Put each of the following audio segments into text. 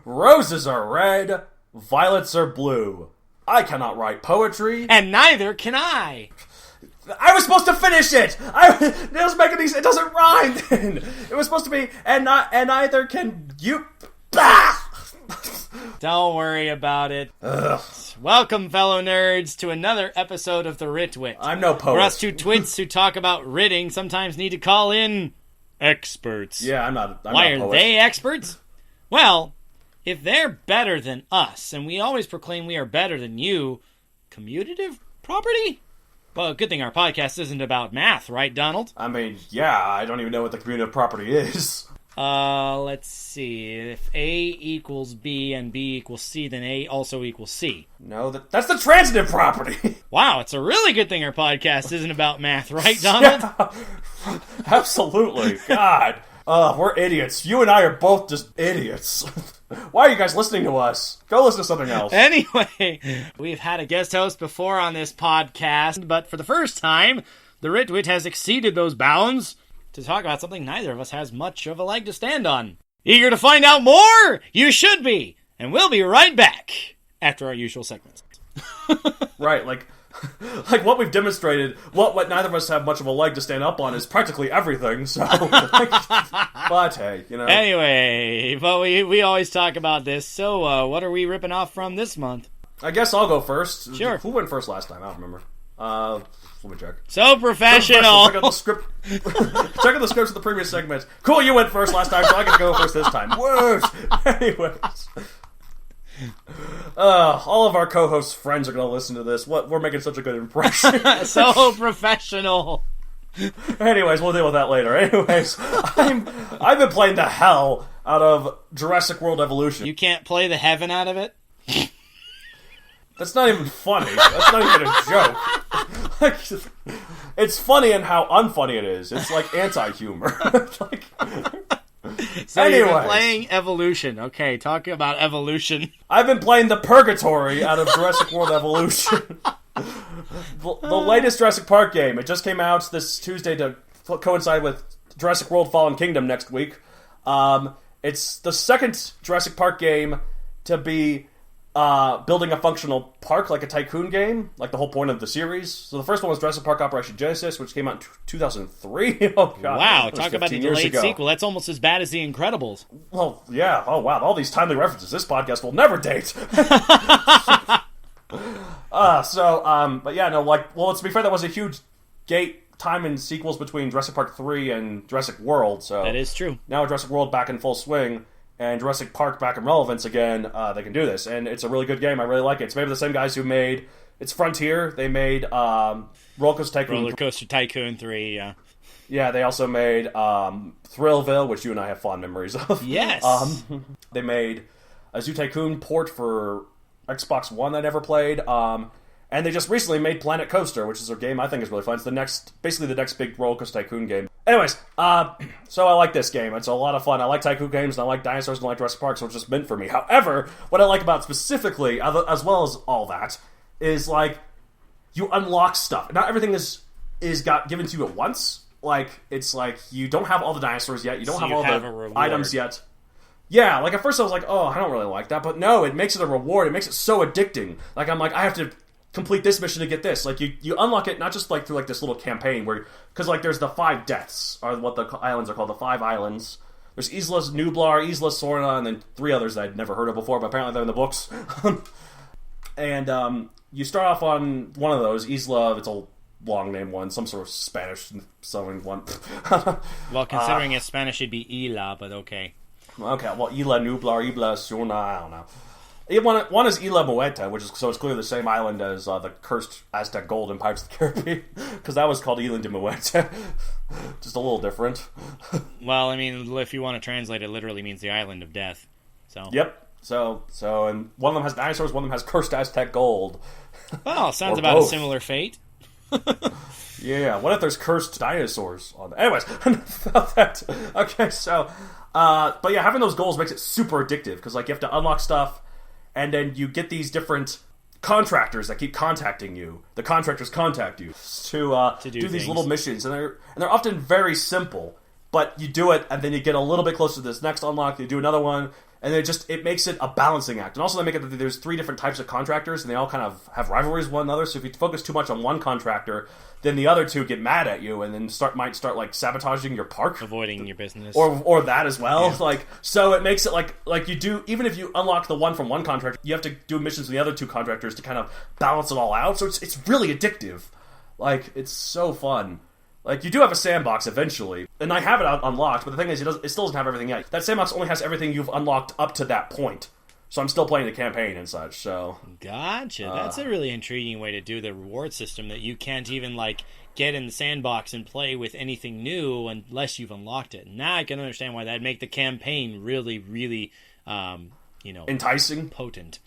Roses are red, violets are blue. I cannot write poetry. And neither can I. I was supposed to finish it! It doesn't make any sense. It doesn't rhyme then. It was supposed to be, and neither can you. Bah! Don't worry about it. Ugh. Welcome, fellow nerds, to another episode of The Ritwit. I'm no poet. Where us two twits who talk about writting sometimes need to call in experts. Yeah, I'm not Why not are they experts? Well, if they're better than us, and we always proclaim we are better than you, commutative property? Well, good thing our podcast isn't about math, right, Donald? I mean, yeah, I don't even know what the commutative property is. Let's see. If A equals B and B equals C, then A also equals C. No, that's the transitive property. Wow, it's a really good thing our podcast isn't about math, right, Donald? Yeah, absolutely. God. We're idiots. You and I are both just idiots. Why are you guys listening to us? Go listen to something else. Anyway, we've had a guest host before on this podcast, but for the first time, the Ritwit has exceeded those bounds to talk about something neither of us has much of a leg to stand on. Eager to find out more? You should be! And we'll be right back after our usual segments. Right, like what we've demonstrated, what neither of us have much of a leg to stand up on is practically everything, so... but hey, you know... Anyway, but we always talk about this, so what are we ripping off from this month? I guess I'll go first. Sure. Who went first last time? I don't remember. Let me check. So professional! Check out the script. Check out the scripts of the previous segments. Cool, you went first last time, so I get to go first this time. Whoa! Anyways... all of our co-hosts' friends are going to listen to this. We're making such a good impression. So professional. Anyways, we'll deal with that later. Anyways, I've been playing the hell out of Jurassic World Evolution. You can't play the heaven out of it? That's not even funny. That's not even a joke. It's funny in how unfunny it is. It's like anti-humor. So you've been playing Evolution. Okay, talking about Evolution. I've been playing the Purgatory out of Jurassic World Evolution. The latest Jurassic Park game. It just came out this Tuesday to coincide with Jurassic World Fallen Kingdom next week. It's the second Jurassic Park game to be building a functional park, like a tycoon game, like the whole point of the series. So the first one was Jurassic Park Operation Genesis, which came out in 2003. Oh, God. Wow, talk about a delayed sequel. That's almost as bad as The Incredibles. Well, yeah. Oh, wow. All these timely references. This podcast will never date. But yeah, no, let's be fair, that was a huge gate time in sequels between Jurassic Park 3 and Jurassic World, so... That is true. Now Jurassic World back in full swing, and Jurassic Park back in relevance again, they can do this, and it's a really good game. I really like it. It's made by the same guys who made... It's Frontier. They made Roller Coaster Tycoon... Roller Coaster Tycoon 3, yeah. Yeah, they also made Thrillville, which you and I have fond memories of. Yes! They made a Zoo Tycoon port for Xbox One I never played, and they just recently made Planet Coaster, which is a game I think is really fun. It's basically the next big Roller Coaster Tycoon game. Anyways, so I like this game. It's a lot of fun. I like Tycoon games, and I like dinosaurs, and I like Jurassic Park, so it's just meant for me. However, what I like about it specifically, as well as all that, is, you unlock stuff. Not everything is given to you at once. It's you don't have all the dinosaurs yet. You don't have all the items yet. Yeah, at first I was like, oh, I don't really like that. But no, it makes it a reward. It makes it so addicting. I have to complete this mission to get this. You unlock it not just through this little campaign because there's the 5 deaths are what the islands are called, the 5 islands. There's Isla Nublar, Isla Sorna, and then 3 others that I'd never heard of before, but apparently they're in the books. And you start off on one of those, Isla. It's a long name one, some sort of Spanish sounding one. Well, considering it's Spanish, it'd be Isla, but okay. Okay, well, Isla Nublar, Isla Sorna, I don't know. One is Isla Muerta, so it's clearly the same island as the cursed Aztec gold in Pirates of the Caribbean, because that was called Isla de Muerta. Just a little different. Well, I mean, if you want to translate it, literally means the island of death. So. Yep. So, and one of them has dinosaurs, one of them has cursed Aztec gold. Well, sounds about both. A similar fate. Yeah, what if there's cursed dinosaurs on there? Anyways, about that. Okay, so, but yeah, having those goals makes it super addictive, because you have to unlock stuff, and then you get these different contractors that keep contacting you. The contractors contact you to do these little missions, and they're often very simple. But you do it, and then you get a little bit closer to this next unlock. You do another one, And it makes it a balancing act. And also they make it that there's 3 different types of contractors, and they all kind of have rivalries with one another. So if you focus too much on one contractor, then the other 2 get mad at you and then might start like sabotaging your park, avoiding your business, or that as well. Yeah. So it makes it like you do, even if you unlock the one from one contractor, you have to do missions with the other 2 contractors to kind of balance it all out. So it's really addictive. Like, it's so fun. Like, you do have a sandbox eventually, and I have it unlocked, but the thing is, it still doesn't have everything yet. That sandbox only has everything you've unlocked up to that point. So I'm still playing the campaign and such, so... Gotcha. That's a really intriguing way to do the reward system, that you can't even, like, get in the sandbox and play with anything new unless you've unlocked it. Now I can understand why that'd make the campaign really, really, enticing? Potent.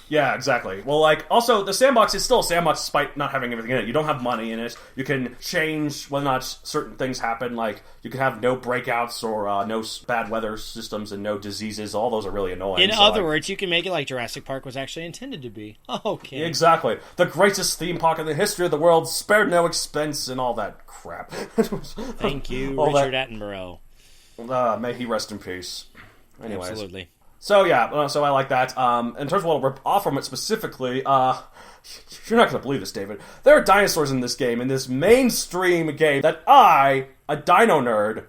Yeah, exactly. Well, like, also, the sandbox is still a sandbox despite not having everything in it. You don't have money in it. You can change whether or not certain things happen. Like, you can have no breakouts or no bad weather systems and no diseases. All those are really annoying. In other words, you can make it like Jurassic Park was actually intended to be. Okay. Exactly. The greatest theme park in the history of the world, spared no expense and all that crap. Thank you, Richard Attenborough. May he rest in peace. Anyways. Absolutely. So yeah, so I like that. In terms of what I'll rip off from it specifically, you're not going to believe this, David. There are dinosaurs in this game, in this mainstream game, that I, a dino nerd,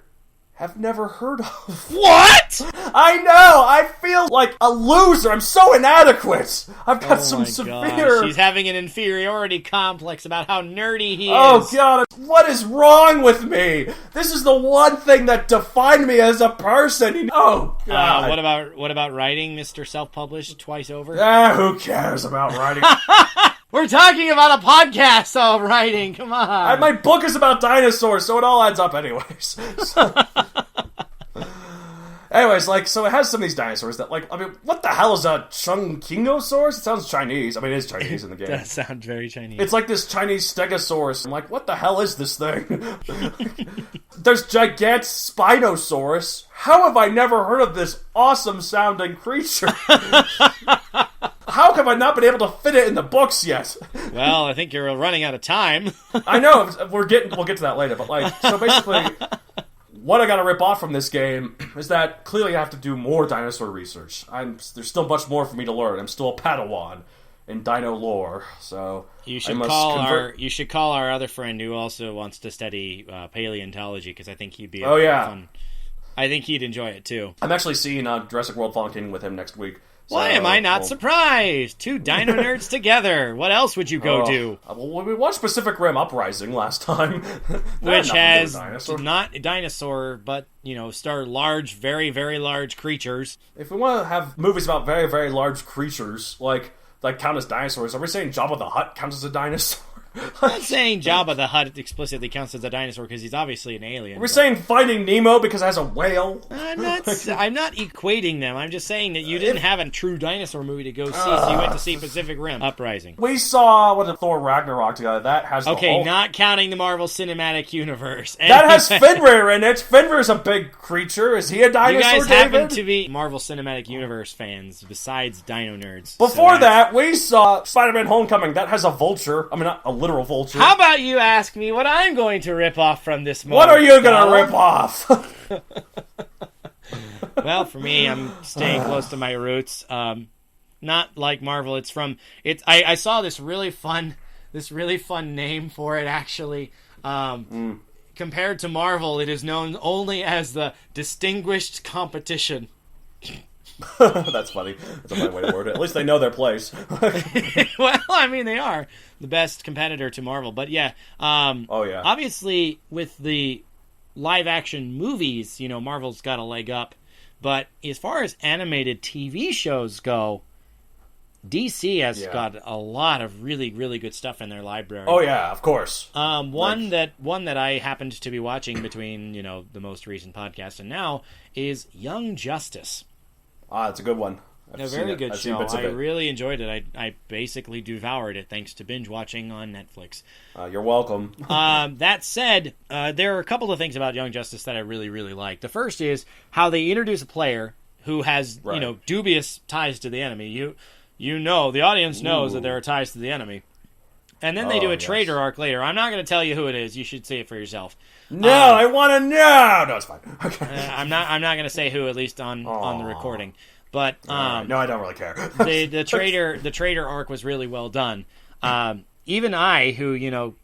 have never heard of. What? I know! I feel like a loser. I'm so inadequate. I've got some severe... He's having an inferiority complex about how nerdy he is. Oh, God. What is wrong with me? This is the one thing that defined me as a person. Oh, God. What about writing, Mr. Self-Published, twice over? Who cares about writing? We're talking about a podcast, so writing. Come on. My book is about dinosaurs, so it all adds up anyways. Anyways, so it has some of these dinosaurs that, what the hell is a Chungkingosaurus? It sounds Chinese. I mean, it is Chinese in the game. That sounds very Chinese. It's like this Chinese Stegosaurus. I'm like, what the hell is this thing? There's Gigantspinosaurus. How have I never heard of this awesome-sounding creature? How have I not been able to fit it in the books yet? Well, I think you're running out of time. I know. We'll get to that later, but so basically, what I got to rip off from this game is that clearly I have to do more dinosaur research. There's still much more for me to learn. I'm still a Padawan in dino lore, so you should call our other friend who also wants to study paleontology, because I think he'd be fun. I think he'd enjoy it too. I'm actually seeing Jurassic World Fallen Kingdom with him next week. Why am I not surprised? 2 dino nerds together. What else would you go do? Well, we watched Pacific Rim Uprising last time. Which has not a dinosaur, but, star large, very, very large creatures. If we want to have movies about very, very large creatures, like count as dinosaurs, are we saying Jabba the Hutt counts as a dinosaur? I'm not saying Jabba the Hutt explicitly counts as a dinosaur because he's obviously an alien. We're saying Finding Nemo because it has a whale. I'm not equating them. I'm just saying that you didn't have a true dinosaur movie to go see, so you went to see Pacific Rim Uprising. We saw Thor Ragnarok together. That has not counting the Marvel Cinematic Universe. That has Fenrir in it. Fenrir's a big creature. Is he a dinosaur, You guys David? happen to be Marvel Cinematic Universe fans besides Dino Nerds. Before that, we saw Spider-Man Homecoming. That has a vulture. I mean, not a literal vulture. How about you ask me what I'm going to rip off from this movie? What are you going to rip off? Well, for me, I'm staying close to my roots. Not like Marvel. I saw this really fun name for it, actually. Compared to Marvel, it is known only as the Distinguished Competition. That's funny. That's a funny way to word it. At least they know their place. Well, I mean, they are the best competitor to Marvel. But yeah. Obviously, with the live-action movies, Marvel's got a leg up. But as far as animated TV shows go, DC has got a lot of really, really good stuff in their library. Oh yeah, of course. One that I happened to be watching between the most recent podcast and now is Young Justice. It's a good one. A very good show. I really enjoyed it. I basically devoured it thanks to binge watching on Netflix. You're welcome. That said, there are a couple of things about Young Justice that I really, really like. The first is how they introduce a player who has dubious ties to the enemy. The audience knows that there are ties to the enemy. And then they do a traitor arc later. I'm not going to tell you who it is. You should see it for yourself. No, I want to know. No, it's fine. Okay. I'm not going to say who, at least on the recording. But no, I don't really care. the trader arc was really well done. Even I, who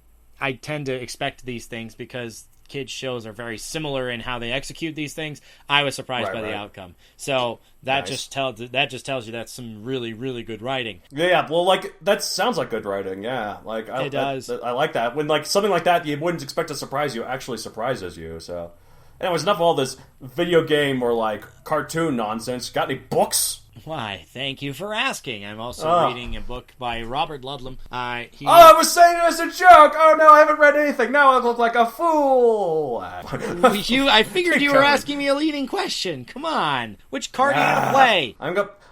I tend to expect these things because kids shows are very similar in how they execute these things. I was surprised by the outcome. So that just tells you that's some really, really good writing. Yeah, well, like that sounds like good writing. Yeah, like it does. I like that when like something like that you wouldn't expect to surprise you actually surprises you. So, anyways, enough of all this video game or like cartoon nonsense. Got any books? Why, thank you for asking. I'm also reading a book by Robert Ludlum. I was saying it as a joke! Oh no, I haven't read anything. Now I look like a fool! I figured you were asking me a leading question. Come on. Which card are you going to play?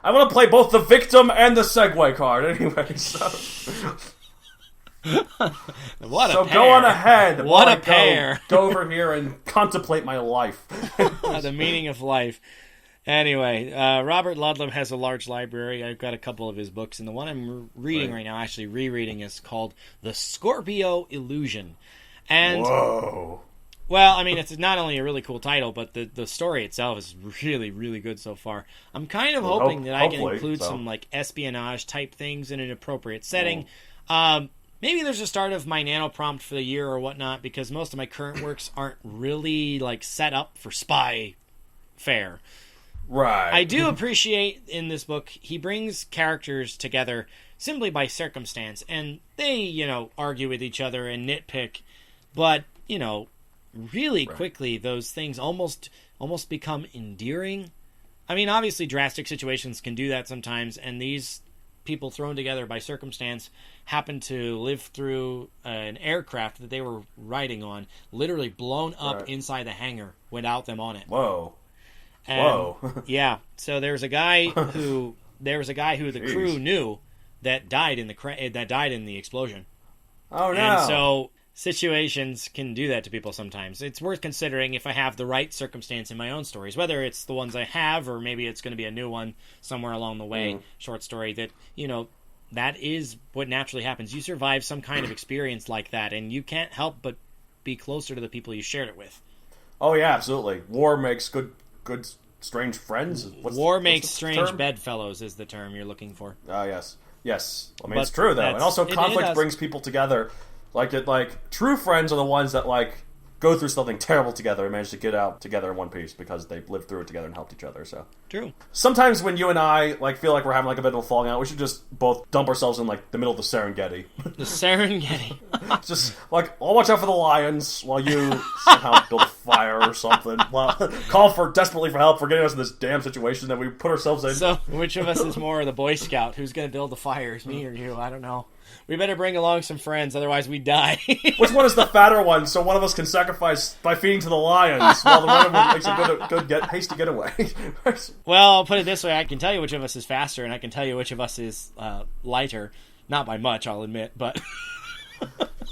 I want to play both the victim and the segue card anyway, so... What a so pair. Go on ahead. What a pair. Go over here and contemplate my life. The meaning of life. Anyway, Robert Ludlum has a large library. I've got a couple of his books, and the one I'm reading right now, actually rereading, is called The Scorpio Illusion. And, whoa. Well, I mean, it's not only a really cool title, but the story itself is really, really good so far. I'm kind of hoping that I can include some like espionage type things in an appropriate setting. Maybe there's a start of my nano prompt for the year or whatnot, because most of my current works aren't really like set up for spy fare. Right. I do appreciate in this book, he brings characters together simply by circumstance, and they, argue with each other and nitpick, but, really quickly those things almost become endearing. I mean, obviously drastic situations can do that sometimes, and these people thrown together by circumstance happen to live through an aircraft that they were riding on, literally blown up inside the hangar without them on it. Whoa. And, whoa. Yeah. So there was a guy who the crew knew that died in the explosion. Oh no. And so situations can do that to people sometimes. It's worth considering if I have the right circumstance in my own stories, whether it's the ones I have or maybe it's going to be a new one somewhere along the way, short story that, that is what naturally happens. You survive some kind of experience like that, and you can't help but be closer to the people you shared it with. Oh yeah, absolutely. War makes good strange friends. War makes strange bedfellows is the term you're looking for. Yes. I mean, it's true though, and also conflict brings people together. Like true friends are the ones that like go through something terrible together and manage to get out together in one piece because they've lived through it together and helped each other. So true. Sometimes when you and I feel like we're having like a bit of a falling out, we should just both dump ourselves in like the middle of the Serengeti. The Serengeti. Just like I'll watch out for the lions while you somehow build a fire or something. Call desperately for help for getting us in this damn situation that we put ourselves in. So which of us is more the Boy Scout? Who's going to build the fires, me or you? I don't know. We better bring along some friends, otherwise we die. Which one is the fatter one, so one of us can sacrifice by feeding to the lions, while the other one makes a good hasty getaway? Well, I'll put it this way. I can tell you which of us is faster, and I can tell you which of us is lighter. Not by much, I'll admit, but...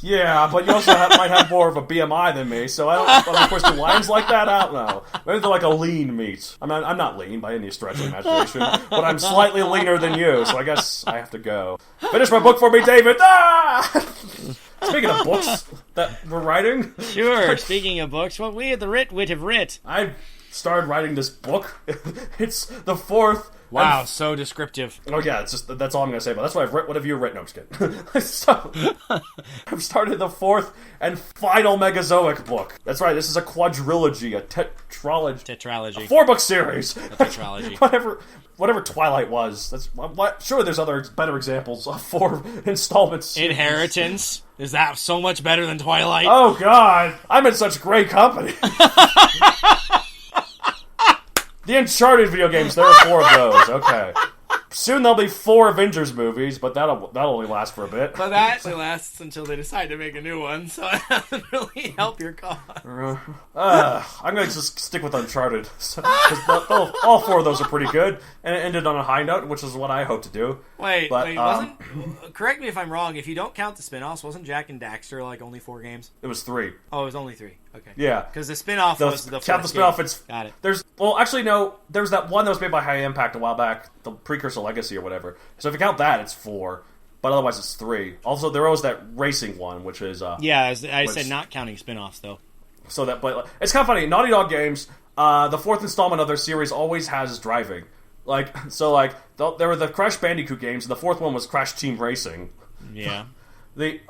Yeah, but you also might have more of a BMI than me, so I don't... Of course, do lions like that? I don't know. Maybe they're like a lean meat. I mean, I'm not lean by any stretch of imagination, but I'm slightly leaner than you, so I guess I have to go. Finish my book for me, David! Ah! Speaking of books that we're writing... Sure, speaking of books, what we at the Wit have writ. I started writing this book. It's the fourth... Wow, so descriptive. Oh yeah, that's all I'm going to say about it. That's what I've written. What have you written? No, I'm just kidding. So, I've started the fourth and final Megazoic book. That's right, this is a quadrilogy, a tetralogy. Tetralogy. A 4-book series. A tetralogy. Whatever Twilight was. That's what. Sure, there's other better examples of 4 installments. Inheritance. Is that so much better than Twilight? Oh God, I'm in such great company. The Uncharted video games, there are 4 of those. Okay. Soon there'll be 4 Avengers movies, but that'll only last for a bit. But that actually lasts until they decide to make a new one, so it doesn't really help your cause. I'm going to just stick with Uncharted. All 4 of those are pretty good, and it ended on a high note, which is what I hope to do. Wait, wasn't... Correct me if I'm wrong, if you don't count the spin-offs, wasn't Jack and Daxter like only 4 games? It was 3. Oh, it was only 3. Okay. Yeah. Because the spin-off was the count the spin-off, it's... Got it. Actually, no, there's that one that was made by High Impact a while back, the Precursor Legacy or whatever. So if you count that, it's 4. But otherwise, it's 3. Also, there was that racing one, which is... I said not counting spin-offs, though. So that... But it's kind of funny. Naughty Dog Games, the 4th installment of their series always has driving. There were the Crash Bandicoot games, and the fourth one was Crash Team Racing. Yeah. The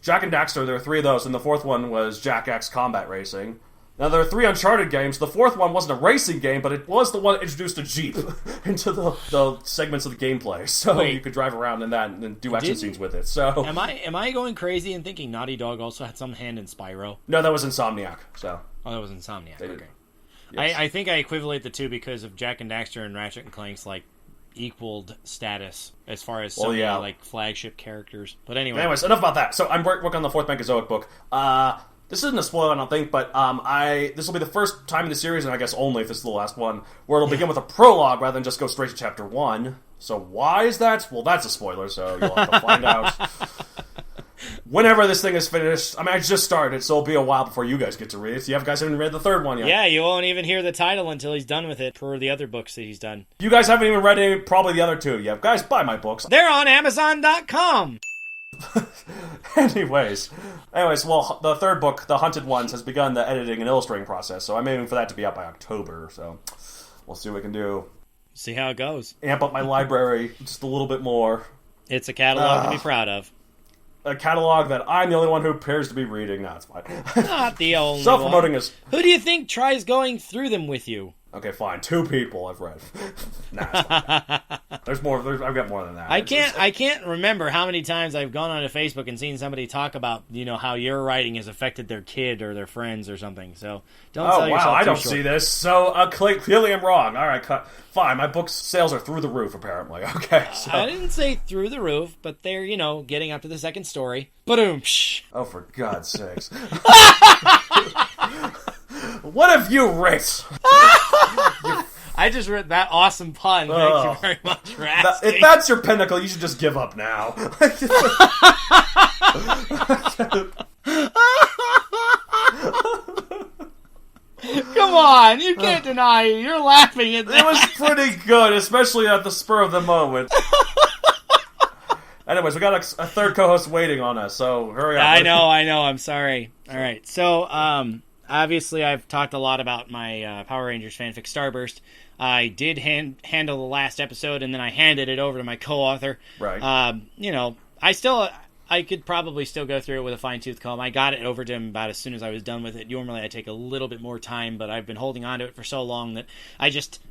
Jack and Daxter, there were 3 of those, and the fourth one was Jak X Combat Racing. Now, there are 3 Uncharted games. The fourth one wasn't a racing game, but it was the one that introduced a Jeep into the segments of the gameplay. So you could drive around in that and do action scenes with it. So Am I going crazy and thinking Naughty Dog also had some hand in Spyro? No, that was Insomniac. So that was Insomniac. Okay. Yes. I think I equivalent the two because of Jak and Daxter and Ratchet and Clank's equaled status as far as many flagship characters. But anyways, enough about that. So I'm working on the 4th Mechazoic book. This isn't a spoiler, I don't think, but this will be the first time in the series, and I guess only if this is the last one, where it'll begin with a prologue rather than just go straight to chapter 1. So why is that? Well, that's a spoiler, so you'll have to find out whenever this thing is finished. I mean, I just started, so it'll be a while before you guys get to read it. So you guys haven't read the 3rd one yet. Yeah, you won't even hear the title until he's done with it, per the other books that he's done. You guys haven't even read probably the other 2 yet. Guys, buy my books. They're on Amazon.com! Anyways, well, the 3rd book, The Hunted Ones, has begun the editing and illustrating process, so I'm aiming for that to be out by October, so we'll see what we can do. See how it goes. Amp up my library just a little bit more. It's a catalog to be proud of. A catalog that I'm the only one who appears to be reading. No, it's fine. Not the only Self-promoting one. is... Who do you think tries going through them with you? Okay, fine. 2 people I've read. Nah, it's fine. There's more. I've got more than that. I can't remember how many times I've gone onto Facebook and seen somebody talk about how your writing has affected their kid or their friends or something. So don't sell yourself too I don't short. See this. So clearly I'm wrong. All right, fine. My book sales are through the roof apparently. Okay. So. I didn't say through the roof, but they're getting up to the 2nd story. Ba-doom. Oh, for God's sakes! What have you writ? I just read that awesome pun. Thank you very much for asking. If that's your pinnacle, you should just give up now. Come on, you can't deny it. You're laughing at that. It was pretty good, especially at the spur of the moment. Anyways, we got a 3rd co-host waiting on us, so hurry up. I know. I'm sorry. All right, so obviously I've talked a lot about my Power Rangers fanfic Starburst. I did handle the last episode, and then I handed it over to my co-author. Right. I could probably still go through it with a fine-tooth comb. I got it over to him about as soon as I was done with it. Normally I take a little bit more time, but I've been holding on to it for so long that I just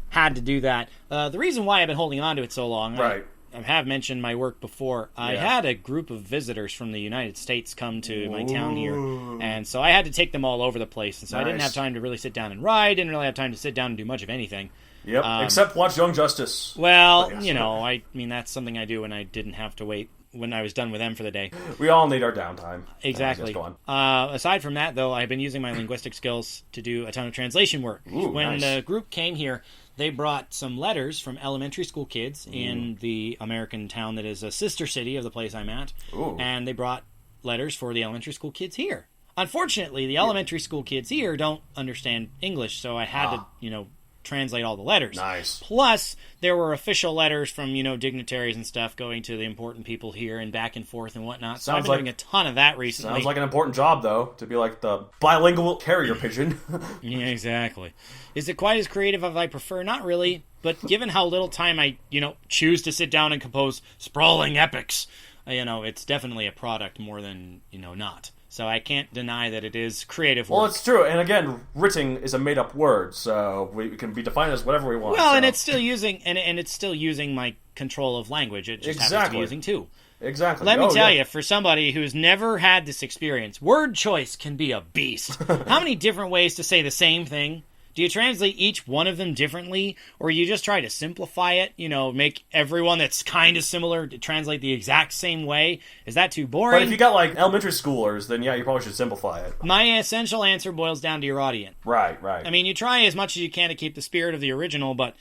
had to do that. The reason why I've been holding on to it so long... Right. I have mentioned my work before. I had a group of visitors from the United States come to my town here, and so I had to take them all over the place, and so I didn't have time to really sit down and write, didn't really have time to sit down and do much of anything. Yep, except watch Young Justice. Well, I mean, that's something I do when I didn't have to wait when I was done with them for the day. We all need our downtime. Exactly. Go on. Aside from that, though, I've been using my linguistic skills to do a ton of translation work. When the group came here, they brought some letters from elementary school kids in the American town that is a sister city of the place I'm at. And they brought letters for the elementary school kids here. Unfortunately, the elementary school kids here don't understand English, so I had to, translate all the letters. Nice. Plus, there were official letters from, dignitaries and stuff going to the important people here and back and forth and whatnot. So I've been doing a ton of that recently. Sounds like an important job, though, to be like the bilingual carrier pigeon. Yeah, exactly. Is it quite as creative as I prefer? Not really. But given how little time I, choose to sit down and compose sprawling epics, it's definitely a product more than, not. So I can't deny that it is creative work. Well, it's true. And again, written is a made-up word, so we can be defined as whatever we want. Well, and it's still using and it's still using my control of language. It just happens to be using 2. Exactly. Let me tell you, for somebody who's never had this experience, word choice can be a beast. How many different ways to say the same thing? Do you translate each one of them differently, or you just try to simplify it, make everyone that's kind of similar to translate the exact same way? Is that too boring? But if you got, elementary schoolers, then yeah, you probably should simplify it. My essential answer boils down to your audience. Right. I mean, you try as much as you can to keep the spirit of the original, but,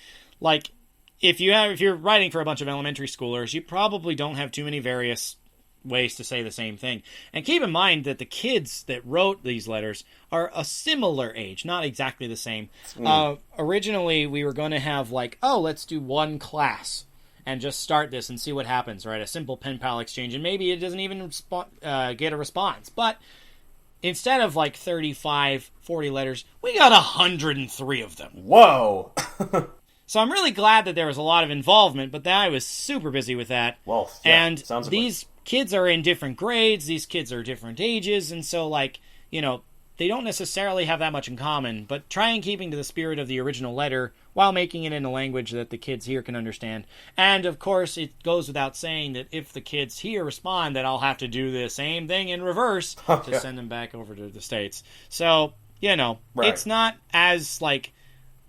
if you're writing for a bunch of elementary schoolers, you probably don't have too many various ways to say the same thing. And keep in mind that the kids that wrote these letters are a similar age, not exactly the same. Originally, we were going to have let's do one class and just start this and see what happens, right? A simple pen pal exchange, and maybe it doesn't even get a response. But instead of 35, 40 letters, we got 103 of them. Whoa! So I'm really glad that there was a lot of involvement, but then I was super busy with that. Well, yeah, and sounds these kids are in different grades, these kids are different ages, and so, like, you know, they don't necessarily have that much in common, but try and keeping to the spirit of the original letter while making it in a language that the kids here can understand. And, of course, it goes without saying that if the kids here respond, that I'll have to do the same thing in reverse to send them back over to the States. So, you know, it's not as, like,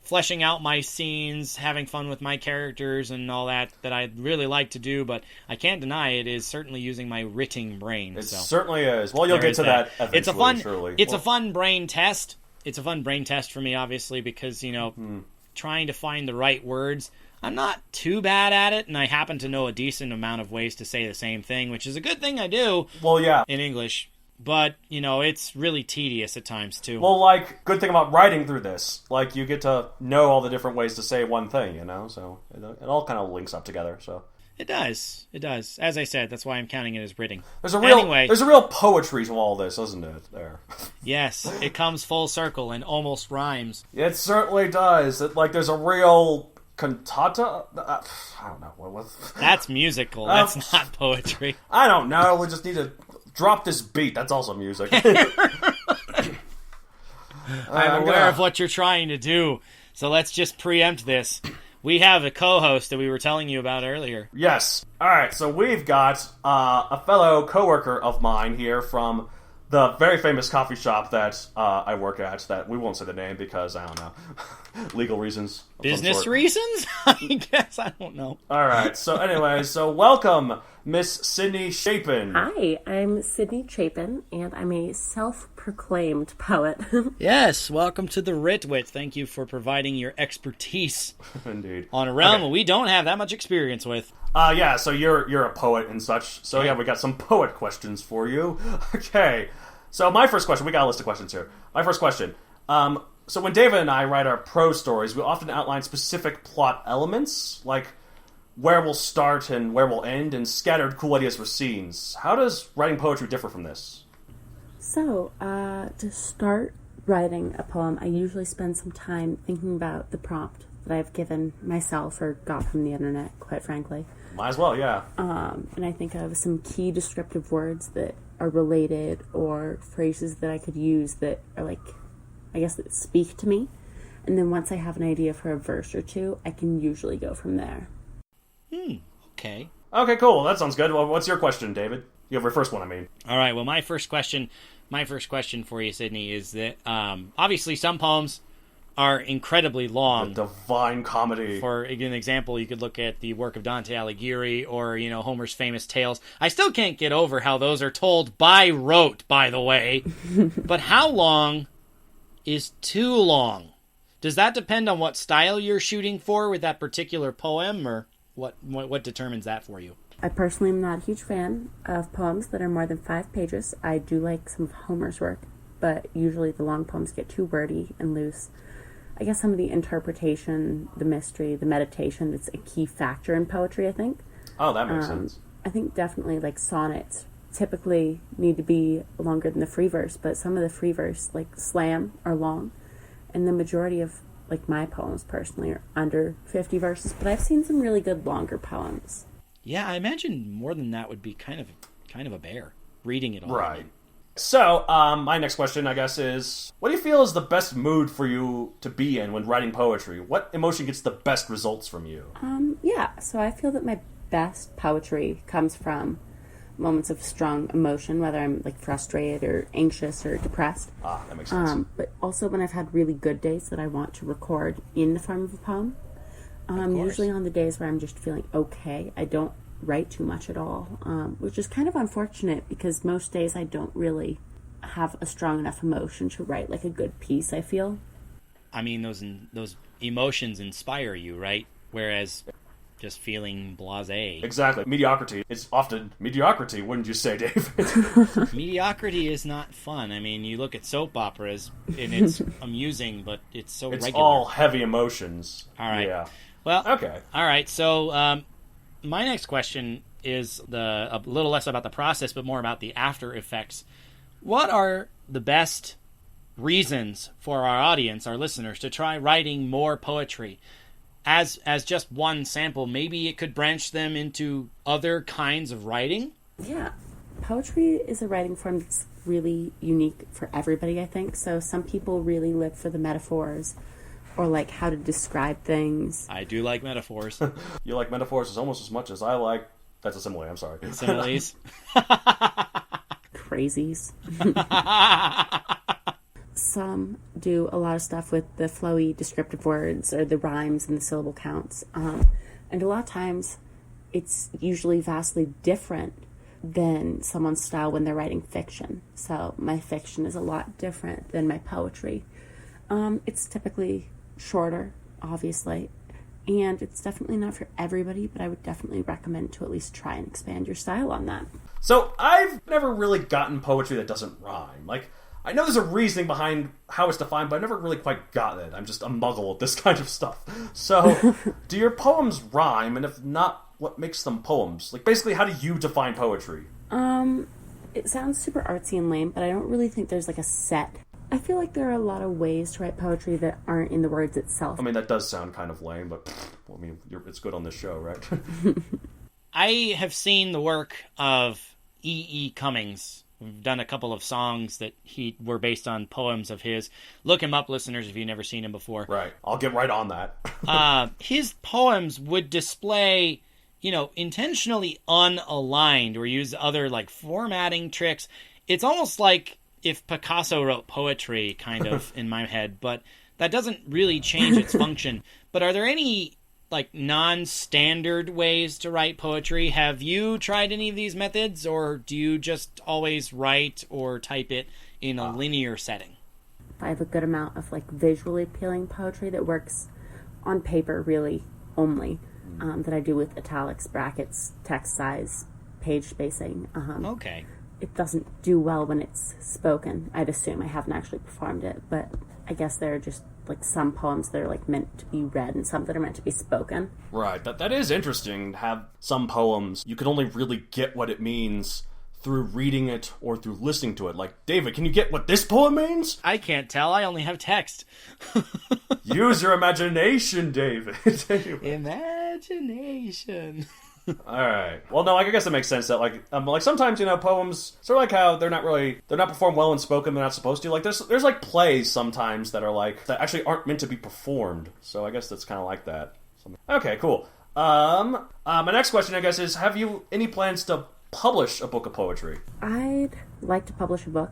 fleshing out my scenes, having fun with my characters and all that I'd really like to do, but I can't deny it is certainly using my writing brain. It certainly is. Well, you'll get to that eventually, surely. It's a fun brain test. It's a fun brain test for me, obviously, because, you know, trying to find the right words, I'm not too bad at it, and I happen to know a decent amount of ways to say the same thing, which is a good thing I do in English. But, you know, it's really tedious at times, too. Well, like, good thing about writing through this, like, you get to know all the different ways to say one thing, you know? So it all kind of links up together, so. It does. It does. As I said, that's why I'm counting it as writing. There's a real poetry to all this, isn't it, there? Yes, it comes full circle and almost rhymes. It certainly does. There's a real cantata? I don't know. That's musical. That's not poetry. I don't know. We just need to drop this beat. That's also music. I'm aware of what you're trying to do, so let's just preempt this. We have a co-host that we were telling you about earlier. Yes. All right, so we've got a fellow coworker of mine here from the very famous coffee shop that I work at, that we won't say the name because, I don't know, legal reasons. Business reasons? I guess, I don't know. All right, so anyway, welcome, Miss Sydney Chapin. Hi, I'm Sydney Chapin, and I'm a self-proclaimed poet. Yes, welcome to the Ritwit. Thank you for providing your expertise. Indeed. On a realm we don't have that much experience with. Yeah, so you're a poet and such. So yeah, we got some poet questions for you. Okay. So my first question, we got a list of questions here. My first question. So when David and I write our prose stories, we often outline specific plot elements, like where we'll start and where we'll end, and scattered cool ideas for scenes. How does writing poetry differ from this? So, to start writing a poem, I usually spend some time thinking about the prompt that I've given myself or got from the internet, quite frankly. Might as well, yeah. And I think of some key descriptive words that are related or phrases that I could use that are like, I guess, that speak to me. And then once I have an idea for a verse or two, I can usually go from there. Okay. Okay, cool. That sounds good. Well, what's your question, David? You have your first one, I mean. All right, well, my first question for you, Sydney, is that obviously some poems are incredibly long. The Divine Comedy. For an example, you could look at the work of Dante Alighieri or, you know, Homer's famous tales. I still can't get over how those are told by rote, by the way. But how long is too long? Does that depend on what style you're shooting for with that particular poem, or what determines that for you? I personally am not a huge fan of poems that are more than 5 pages. I do like some of Homer's work, but usually the long poems get too wordy and loose. I guess some of the interpretation, the mystery, the meditation, it's a key factor in poetry, I think. Oh, that makes sense. I think definitely like sonnets typically need to be longer than the free verse, but some of the free verse, like slam, are long. And the majority of like my poems personally are under 50 verses, but I've seen some really good longer poems. Yeah, I imagine more than that would be kind of a bear reading it all. Right. So, my next question, I guess, is, what do you feel is the best mood for you to be in when writing poetry? What emotion gets the best results from you? Yeah, so I feel that my best poetry comes from moments of strong emotion, whether I'm like frustrated or anxious or depressed. Ah, that makes sense. But also when I've had really good days that I want to record in the form of a poem. Usually on the days where I'm just feeling okay, I don't write too much at all, which is kind of unfortunate because most days I don't really have a strong enough emotion to write like a good piece, I feel. I mean, those emotions inspire you, right? Whereas just feeling blasé. Exactly. Mediocrity. It's often mediocrity, wouldn't you say, David? Mediocrity is not fun. I mean, you look at soap operas, and it's amusing, but it's so it's regular. All heavy emotions. All right. Yeah. Well, okay. All right, so my next question is a little less about the process, but more about the after effects. What are the best reasons for our audience, our listeners, to try writing more poetry? as just one sample, maybe it could branch them into other kinds of writing? Yeah. Poetry is a writing form that's really unique for everybody, I think. So some people really live for the metaphors or like how to describe things. I do like metaphors. You like metaphors almost as much as I like... That's a simile, I'm sorry. Similes. Crazies. Some do a lot of stuff with the flowy descriptive words or the rhymes and the syllable counts. And a lot of times it's usually vastly different than someone's style when they're writing fiction. So my fiction is a lot different than my poetry. It's typically shorter, obviously, and it's definitely not for everybody, but I would definitely recommend to at least try and expand your style on that. So I've never really gotten poetry that doesn't rhyme. Like, I know there's a reasoning behind how it's defined, but I've never really quite gotten it. I'm just a muggle at this kind of stuff. So, do your poems rhyme? And if not, what makes them poems? Like, basically, how do you define poetry? It sounds super artsy and lame, but I don't really think there's like a set. I feel like there are a lot of ways to write poetry that aren't in the words itself. I mean, that does sound kind of lame, but, I mean, it's good on this show, right? I have seen the work of E.E. Cummings. We've done a couple of songs that were based on poems of his. Look him up, listeners, if you've never seen him before. Right. I'll get right on that. His poems would display, intentionally unaligned or use other, like, formatting tricks. It's almost like if Picasso wrote poetry, kind of, in my head, but that doesn't really change its function. But are there any, like, non-standard ways to write poetry? Have you tried any of these methods, or do you just always write or type it in a linear setting? I have a good amount of, like, visually appealing poetry that works on paper, really, only, that I do with italics, brackets, text size, page spacing. Okay. It doesn't do well when it's spoken, I'd assume. I haven't actually performed it, but I guess there are just, like, some poems that are, like, meant to be read and some that are meant to be spoken. Right. That is interesting to have some poems. You can only really get what it means through reading it or through listening to it. Like, David, can you get what this poem means? I can't tell. I only have text. Use your imagination, David. Imagination. Alright. Well, no, I guess it makes sense that, like sometimes, poems, sort of like how they're not performed well when spoken, they're not supposed to. Like, there's like, plays sometimes that are, like, that actually aren't meant to be performed. So I guess that's kind of like that. Okay, cool. My next question, I guess, is, have you any plans to publish a book of poetry? I'd like to publish a book.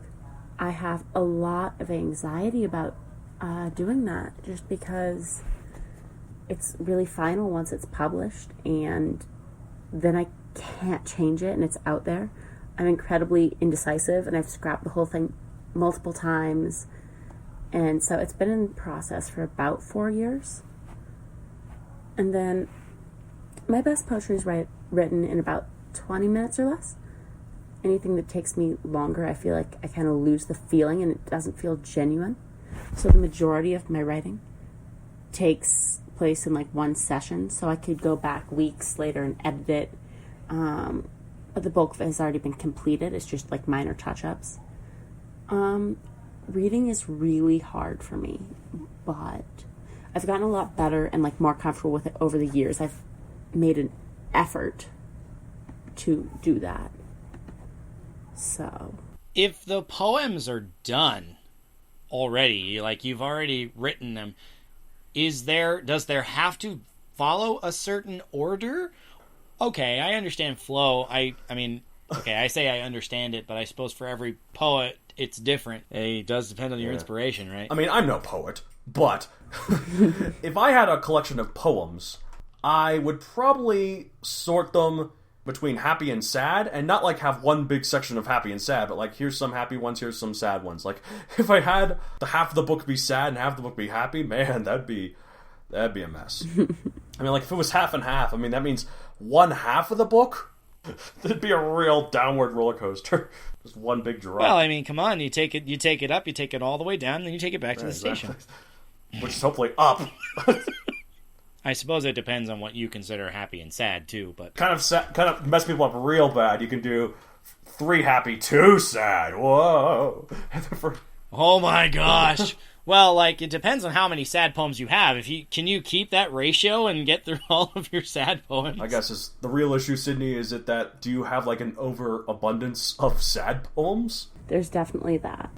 I have a lot of anxiety about doing that, just because it's really final once it's published, and then I can't change it, and it's out there. I'm incredibly indecisive, and I've scrapped the whole thing multiple times, and so it's been in process for about 4 years. And then my best poetry is written in about 20 minutes or less. Anything that takes me longer, I feel like I kind of lose the feeling, and it doesn't feel genuine. So the majority of my writing takes place in, like, one session, so I could go back weeks later and edit it, but the bulk of it has already been completed. It's just, like, minor touch-ups. Reading is really hard for me, but I've gotten a lot better and, like, more comfortable with it over the years. I've made an effort to do that. So, if the poems are done already, like, you've already written them, does there have to follow a certain order? Okay, I understand flow. I mean, okay, I say I understand it, but I suppose for every poet, it's different. It does depend on your inspiration, right? I mean, I'm no poet, but if I had a collection of poems, I would probably sort them between happy and sad, and not, like, have one big section of happy and sad, but, like, here's some happy ones, here's some sad ones. Like, if I had the half of the book be sad and half of the book be happy, man, that'd be a mess. I mean, like, if it was half and half, I mean, that means one half of the book, that'd be a real downward roller coaster. Just one big drop. Well, I mean, come on, you take it up, you take it all the way down, then you take it back to the station. Which is hopefully up. I suppose it depends on what you consider happy and sad, too, but... Kind of mess people up real bad. You can do 3 happy, 2 sad. Whoa. Oh my gosh. Well, like, it depends on how many sad poems you have. Can you keep that ratio and get through all of your sad poems? I guess the real issue, Sydney, is that do you have like an overabundance of sad poems? There's definitely that.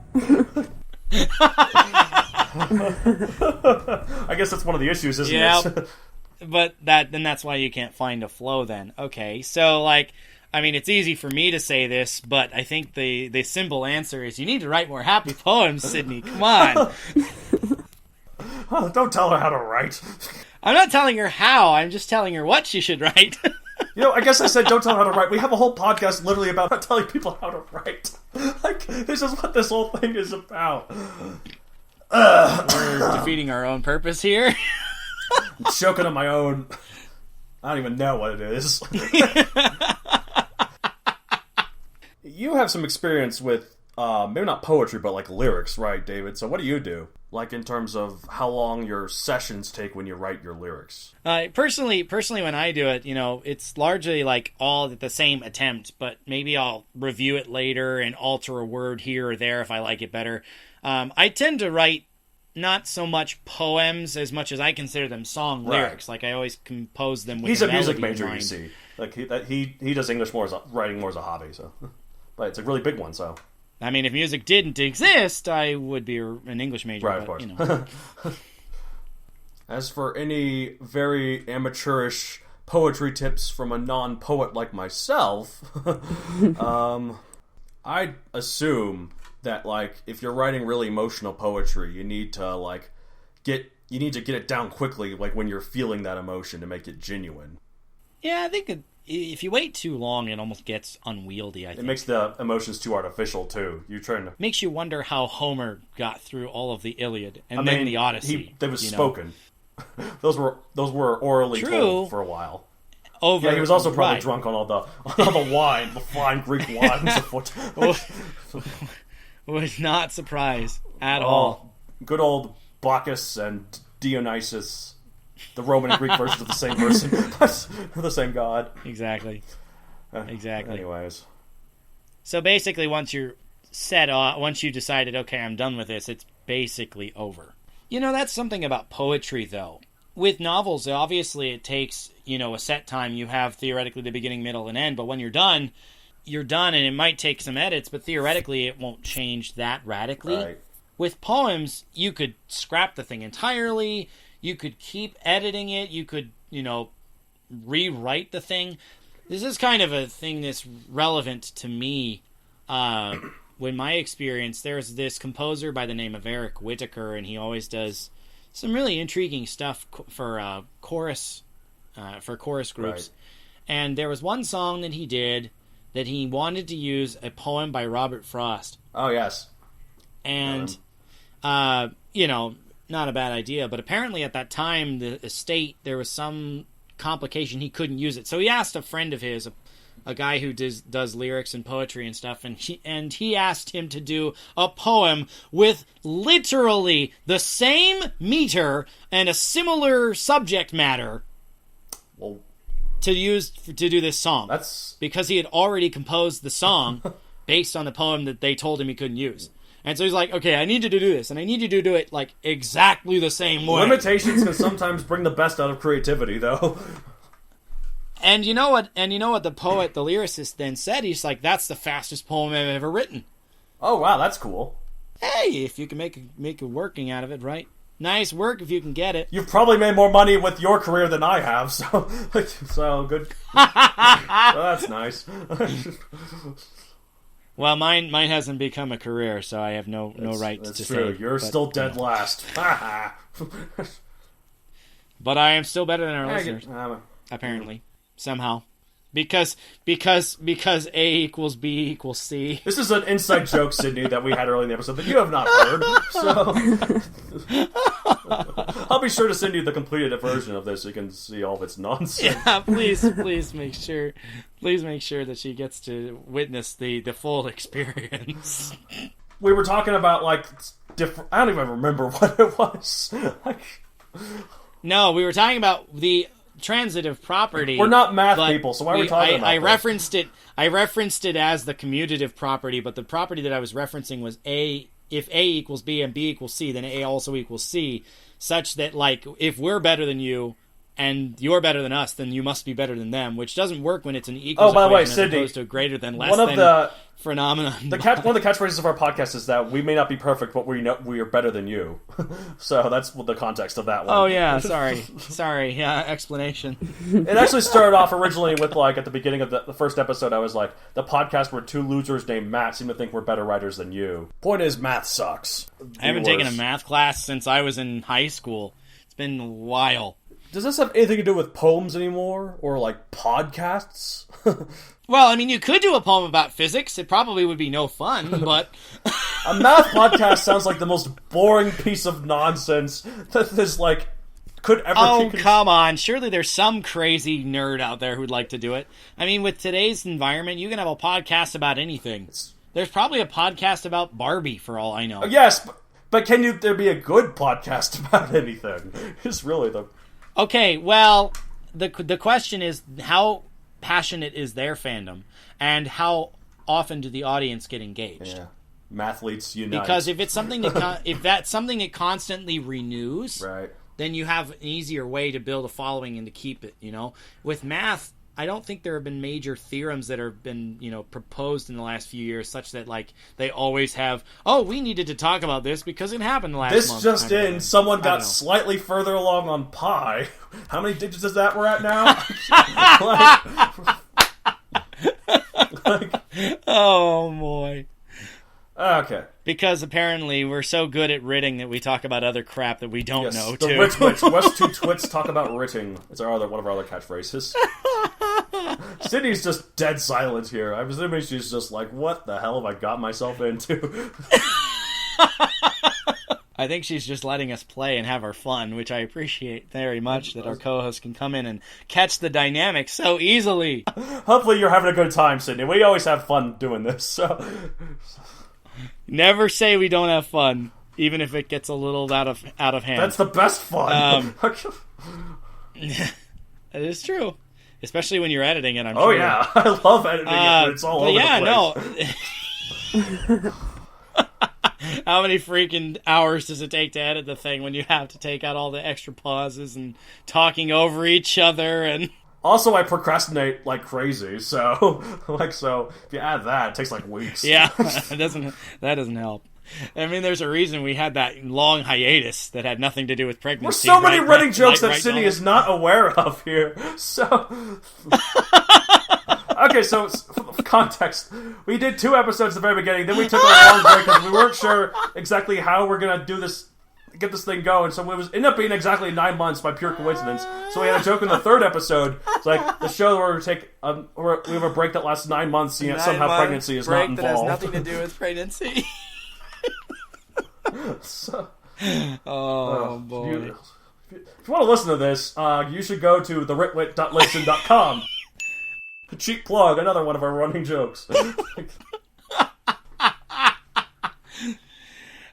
I guess that's one of the issues, isn't it? But that's why you can't find a flow then. Okay, so like, I mean, it's easy for me to say this, but I think the simple answer is you need to write more happy poems, Sydney. Come on. Oh, don't tell her how to write. I'm not telling her how. I'm just telling her what she should write. I guess I said don't tell her how to write. We have a whole podcast literally about not telling people how to write. Like, this is what this whole thing is about. We're defeating our own purpose here. I'm choking on my own. I don't even know what it is. You have some experience with, maybe not poetry, but like lyrics, right, David? So what do you do? Like in terms of how long your sessions take when you write your lyrics? Personally, when I do it, it's largely like all the same attempt, but maybe I'll review it later and alter a word here or there if I like it better. I tend to write not so much poems as much as I consider them song lyrics. Like I always compose them with He's a music melody major, in mind. you see. Like he does English writing more as a hobby, so. But it's a really big one, so. I mean, if music didn't exist, I would be an English major. Right, but, of course. As for any very amateurish poetry tips from a non-poet like myself, I'd assume that, like, if you're writing really emotional poetry, you need to get it down quickly, like when you're feeling that emotion to make it genuine. Yeah, I think if you wait too long, it almost gets unwieldy. I think it makes the emotions too artificial too. You're trying to makes you wonder how Homer got through all of the Iliad and then the Odyssey. They was spoken. Those were orally told for a while. Yeah, he was also probably drunk on all the wine, the fine Greek wines afoot. Would not surprise at all. Good old Bacchus and Dionysus, the Roman and Greek versions of the same person, the same god. Exactly. Anyways, so basically, once you decided, okay, I'm done with this, it's basically over. That's something about poetry, though. With novels, obviously, it takes a set time. You have theoretically the beginning, middle, and end, but when you're done, and it might take some edits, but theoretically, it won't change that radically. Right. With poems, you could scrap the thing entirely. You could keep editing it. You could, rewrite the thing. This is kind of a thing that's relevant to me. When my experience, there's this composer by the name of Eric Whitaker, and he always does some really intriguing stuff for chorus groups. Right. And there was one song that he did that he wanted to use a poem by Robert Frost. Oh, yes. And, not a bad idea, but apparently at that time, the estate, there was some complication, he couldn't use it. So he asked a friend of his, a guy who does lyrics and poetry and stuff, and he asked him to do a poem with literally the same meter and a similar subject matter to do this song. That's because he had already composed the song based on the poem that they told him he couldn't use. And so he's like, okay, I need you to do this, and I need you to do it like exactly the same way. Limitations can sometimes bring the best out of creativity, though. And you know what? The poet, the lyricist, then said, he's like, "That's the fastest poem I've ever written." Oh wow, that's cool. Hey, if you can make a working out of it, right? Nice work if you can get it. You've probably made more money with your career than I have, so good. Well, that's nice. Well, mine hasn't become a career, so I have no right to say. That's true. You're still dead last. But I am still better than our listeners, apparently. Somehow. Because A equals B equals C. This is an inside joke, Sydney, that we had earlier in the episode that you have not heard. So I'll be sure to send you the completed version of this so you can see all of its nonsense. Yeah, please make sure that she gets to witness the full experience. We were talking about different. I don't even remember what it was. No, we were talking about the transitive property. We're not math people, so why are we talking about this? I referenced it as the commutative property, but the property that I was referencing was A if A equals B and B equals C, then A also equals C, such that, like, if we're better than you and you're better than us, then you must be better than them, which doesn't work when it's an equals by the way, equation as Sydney, opposed to a greater than, less than phenomenon. One of the catchphrases of our podcast is that we may not be perfect, but we know we are better than you. So that's the context of that one. Oh, yeah, sorry, yeah, explanation. It actually started off originally with, like, at the beginning of the first episode, I was like, the podcast where two losers named Matt seem to think we're better writers than you. Point is, math sucks. I haven't taken a math class since I was in high school. It's been a while. Does this have anything to do with poems anymore? Or, like, podcasts? Well, I mean, you could do a poem about physics. It probably would be no fun, but... A math podcast sounds like the most boring piece of nonsense that this, like, could ever... Oh, come on. Surely there's some crazy nerd out there who'd like to do it. I mean, with today's environment, you can have a podcast about anything. There's probably a podcast about Barbie, for all I know. Yes, but can there be a good podcast about anything? It's really the... Okay, well, the question is, how passionate is their fandom, and how often do the audience get engaged? Yeah, mathletes unite. Because if it's something that if that's something that constantly renews, right, then you have an easier way to build a following and to keep it. You know, with math, I don't think there have been major theorems that have been, proposed in the last few years, such that, like, they always have, we needed to talk about this because it happened last month. This just in, someone got slightly further along on pi. How many digits is that we're at now? Oh, boy. Okay. Because apparently we're so good at writting that we talk about other crap that we don't know, too. The Rit Witch. West two twits talk about writting. It's one of our other catchphrases. Sydney's just dead silent here. I'm assuming she's just like, what the hell have I got myself into? I think she's just letting us play and have our fun, which I appreciate very much, that our co-host can come in and catch the dynamic so easily. Hopefully you're having a good time, Sydney. We always have fun doing this, so... Never say we don't have fun, even if it gets a little out of hand. That's the best fun. It is true. Especially when you're editing it, I'm sure. Oh, yeah. I love editing it when it's all over the place. No. How many freaking hours does it take to edit the thing when you have to take out all the extra pauses and talking over each other and... Also, I procrastinate like crazy, so if you add that, it takes like weeks. Yeah, that doesn't help. I mean, there's a reason we had that long hiatus that had nothing to do with pregnancy. There's so many writing jokes that Sydney is not aware of here. So, okay, so for context, we did 2 episodes at the very beginning, then we took a long break because we weren't sure exactly how we're gonna do this. Get this thing going, so it ended up being exactly 9 months by pure coincidence. So we had a joke in the 3rd episode. It's like the show where we have a break that lasts 9 mons, and yet somehow pregnancy is not involved. That has nothing to do with pregnancy. Boy! If you want to listen to this, you should go to theritwit.listen.com. Cheap plug, another one of our running jokes.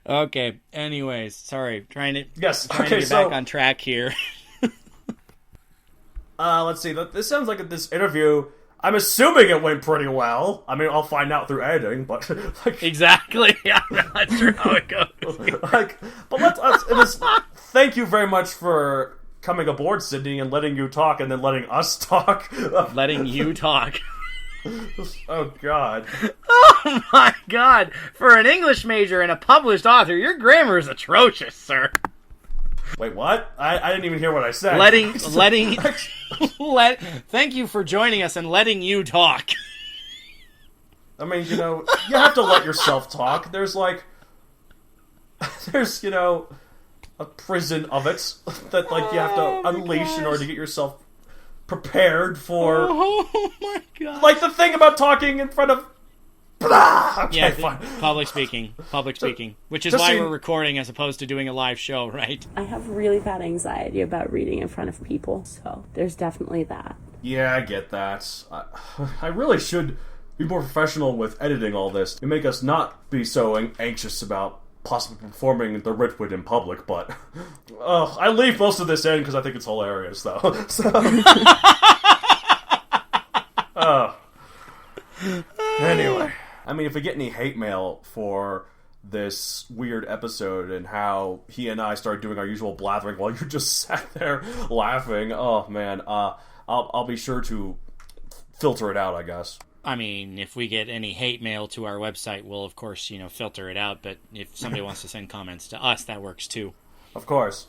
Okay, anyways, sorry. Trying to get back on track here. Let's see. This sounds like this interview, I'm assuming it went pretty well. I mean, I'll find out through editing, but... Exactly. Yeah, I'm not sure how it goes. Thank you very much for coming aboard, Sydney, and letting you talk, and then letting us talk. Letting you talk. Oh, God. Oh, my God. For an English major and a published author, your grammar is atrocious, sir. Wait, what? I didn't even hear what I said. Thank you for joining us and letting you talk. I mean, you have to let yourself talk. There's, a prison of it that, you have to unleash in order to get yourself prepared for... Oh, my God. Like the thing about talking in front of... Okay, yeah, fine. Public speaking, which is why we're recording as opposed to doing a live show, right? I have really bad anxiety about reading in front of people, so there's definitely that. Yeah, I get that. I really should be more professional with editing all this. It make us not be so anxious about possibly performing the Ritwit in public, but I leave most of this in because I think it's hilarious, though. So, anyway. I mean, if we get any hate mail for this weird episode and how he and I started doing our usual blathering while you just sat there laughing. Oh man, I'll be sure to filter it out, I guess. I mean, if we get any hate mail to our website, we'll of course, filter it out. But if somebody wants to send comments to us, that works too. Of course.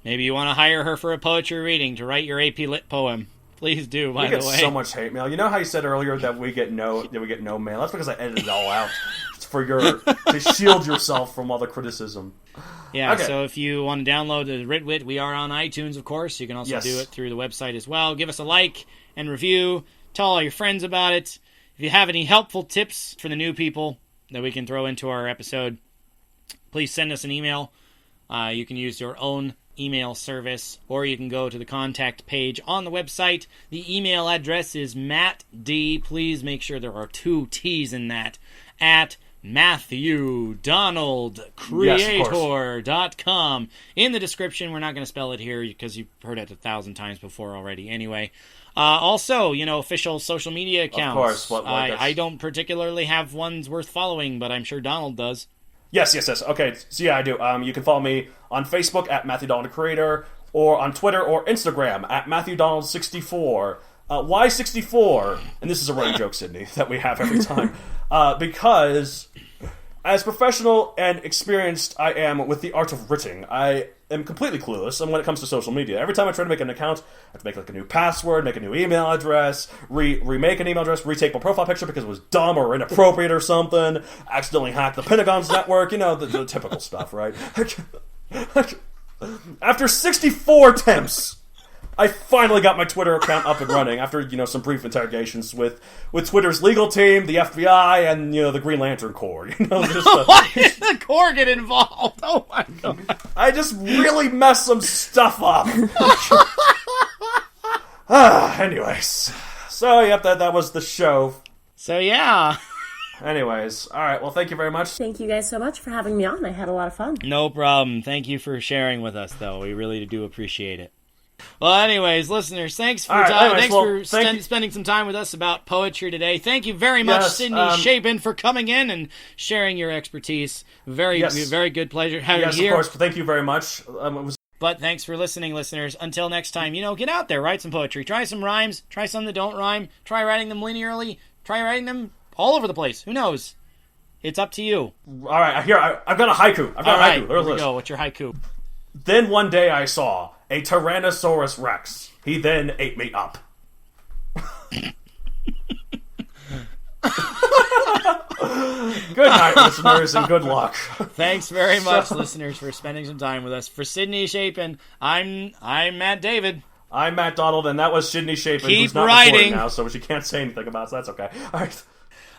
Maybe you want to hire her for a poetry reading to write your AP Lit poem. Please do, by the way. We get so much hate mail. You know how you said earlier that we get no mail? That's because I edited it all out. To shield yourself from all the criticism. Yeah, okay. So if you want to download the Ritwit, we are on iTunes, of course. You can also do it through the website as well. Give us a like and review. Tell all your friends about it. If you have any helpful tips for the new people that we can throw into our episode, please send us an email. You can use your own email service, or you can go to the contact page on the website. The email address is mattd. Please make sure there are 2 T's in that. At MatthewDonaldCreator.com. In the description, we're not going to spell it here because you've heard it 1,000 times before already. Anyway, also, official social media accounts. Of course. I don't particularly have ones worth following, but I'm sure Donald does. Yes. Okay, so yeah, I do. You can follow me on Facebook at Matthew Donald Creator, or on Twitter or Instagram at MatthewDonald64. Why 64? And this is a running joke, Sydney, that we have every time. Because as professional and experienced I am with the art of writing, I am completely clueless when it comes to social media. Every time I try to make an account, I have to make a new password, make a new email address, remake an email address, retake my profile picture because it was dumb or inappropriate or something, accidentally hack the Pentagon's network, the typical stuff, right? After 64 attempts, I finally got my Twitter account up and running after, some brief interrogations with Twitter's legal team, the FBI, and, the Green Lantern Corps. Why did the Corps get involved? Oh, my God. I just really messed some stuff up. Anyways. So, yep, that was the show. So, yeah. Anyways, all right, well, thank you very much. Thank you guys so much for having me on. I had a lot of fun. No problem. Thank you for sharing with us, though. We really do appreciate it. Well, anyways, listeners, thanks for spending some time with us about poetry today. Thank you very much, Sydney Chapin, for coming in and sharing your expertise. Very good pleasure having you here. Yes, of course. Thank you very much. But thanks for listening, listeners. Until next time, get out there, write some poetry. Try some rhymes. Try some that don't rhyme. Try writing them linearly. Try writing them all over the place. Who knows? It's up to you. All right, I've got a haiku. Here we go. What's your haiku? Then one day I saw a Tyrannosaurus Rex. He then ate me up. Good night, listeners, and good luck. Thanks very much, listeners, for spending some time with us. For Sydney Chapin, I'm Matt David. I'm Matt Donald, and that was Sydney Chapin, Keep who's not writing recording now, so she can't say anything about it, so that's okay. All right.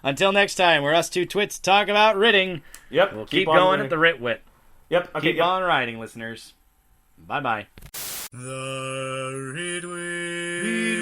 Until next time, where us 2 twits talk about writing. Yep. We'll keep going at the Ritwit. Yep. Okay, keep on writing, listeners. Bye-bye. The Ritwit.